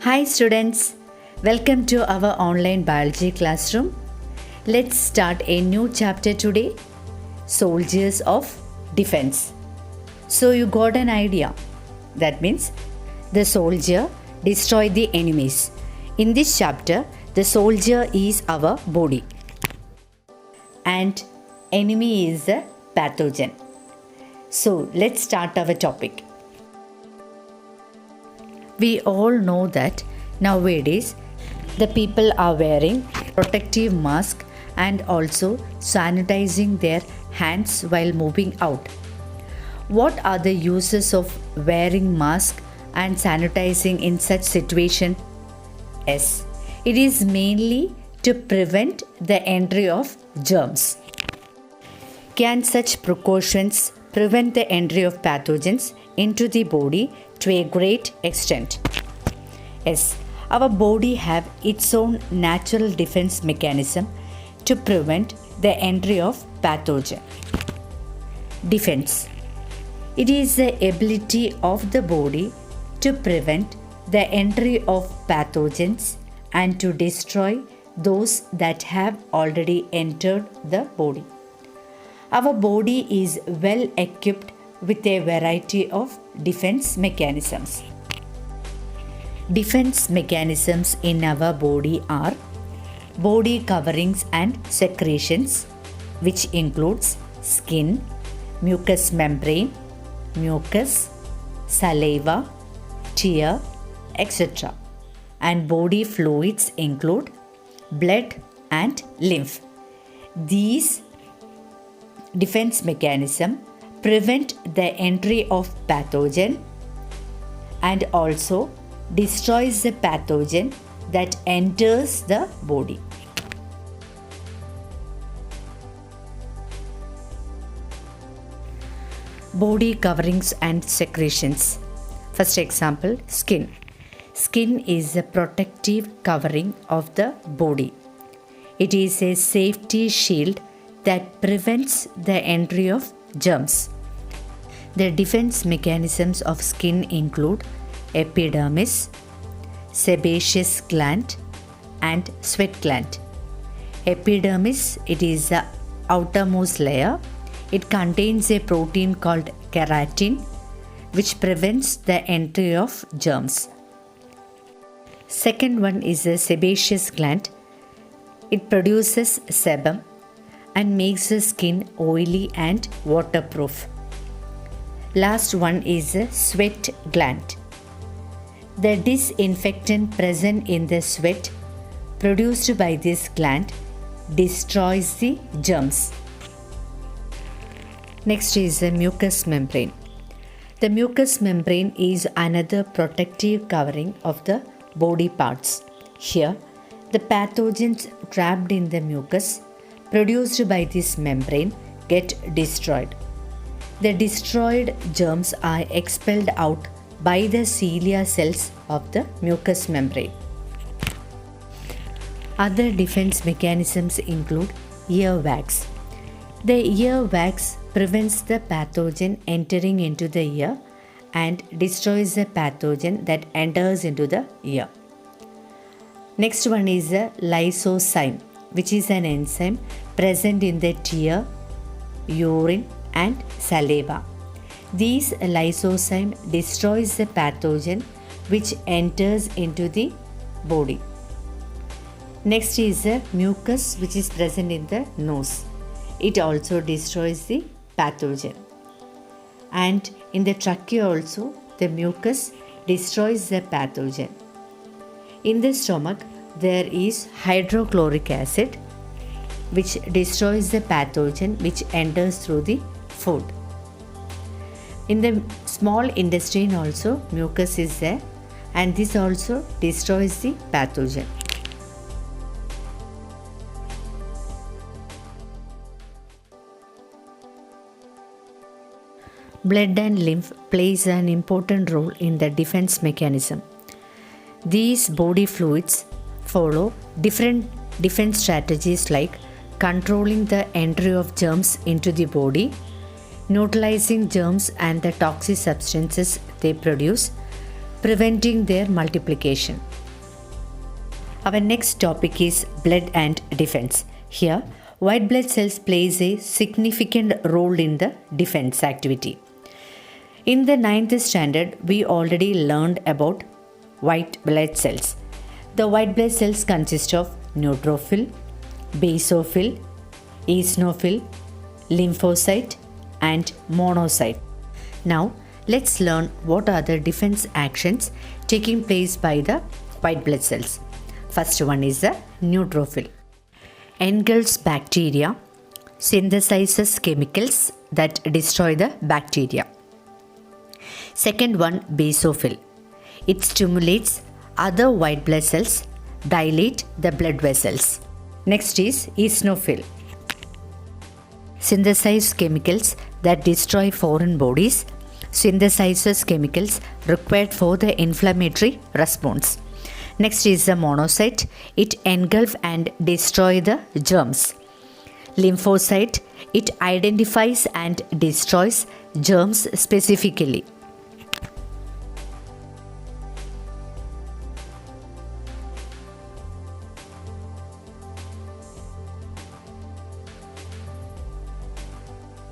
Hi students, welcome to our online biology classroom. Let's start a new chapter today, Soldiers of Defense. So you got an idea. That means the soldier destroyed the enemies. In this chapter, the soldier is our body and enemy is the pathogen. So let's start our topic. We all know that nowadays the people are wearing protective mask and also sanitizing their hands while moving out. What are the uses of wearing mask and sanitizing in such situation? Yes, it is mainly to prevent the entry of germs. Can such precautions prevent the entry of pathogens into the body to a great extent? Yes, our body have its own natural defense mechanism to prevent the entry of pathogen. Defense. It is the ability of the body to prevent the entry of pathogens and to destroy those that have already entered the body. Our body is well equipped with a variety of defense mechanisms. Defense mechanisms in our body are body coverings and secretions, which includes skin, mucous membrane, mucus, saliva, tear, etc. And body fluids include blood and lymph. These defense mechanisms prevent the entry of pathogen and also destroys the pathogen that enters the body. Body coverings and secretions. First example, skin. Skin is a protective covering of the body. It is a safety shield that prevents the entry of germs. The defense mechanisms of skin include epidermis, sebaceous gland, and sweat gland. Epidermis, it is the outermost layer. It contains a protein called keratin, which prevents the entry of germs. Second one is the sebaceous gland. It produces sebum and makes the skin oily and waterproof. Last one is the sweat gland. The disinfectant present in the sweat produced by this gland destroys the germs. Next is the mucous membrane. The mucous membrane is another protective covering of the body parts. Here, the pathogens trapped in the mucus produced by this membrane get destroyed. The destroyed germs are expelled out by the cilia cells of the mucous membrane. Other defense mechanisms include ear wax. The ear wax prevents the pathogen entering into the ear and destroys the pathogen that enters into the ear. Next one is the lysozyme, which is an enzyme present in the tear, urine, and saliva. These lysozyme destroys the pathogen which enters into the body. Next is the mucus, which is present in the nose. It also destroys the pathogen. And in the trachea also, the mucus destroys the pathogen. In the stomach, there is hydrochloric acid, which destroys the pathogen which enters through the food. In the small intestine also, mucus is there, and this also destroys the pathogen. Blood and lymph plays an important role in the defense mechanism. These body fluids follow different defense strategies like controlling the entry of germs into the body, neutralizing germs and the toxic substances they produce, preventing their multiplication. Our next topic is blood and defense. Here, white blood cells plays a significant role in the defense activity. In the 9th standard, we already learned about white blood cells. The white blood cells consist of neutrophil, basophil, eosinophil, lymphocyte, and monocyte. Now, let's learn what are the defense actions taking place by the white blood cells. First one is the neutrophil. Engulfs bacteria, synthesizes chemicals that destroy the bacteria. Second one, basophil. It stimulates other white blood cells, dilate the blood vessels. Next is eosinophil. Synthesizes chemicals that destroy foreign bodies, synthesizes chemicals required for the inflammatory response. Next is the monocyte. It engulfs and destroys the germs. Lymphocyte. It identifies and destroys germs specifically.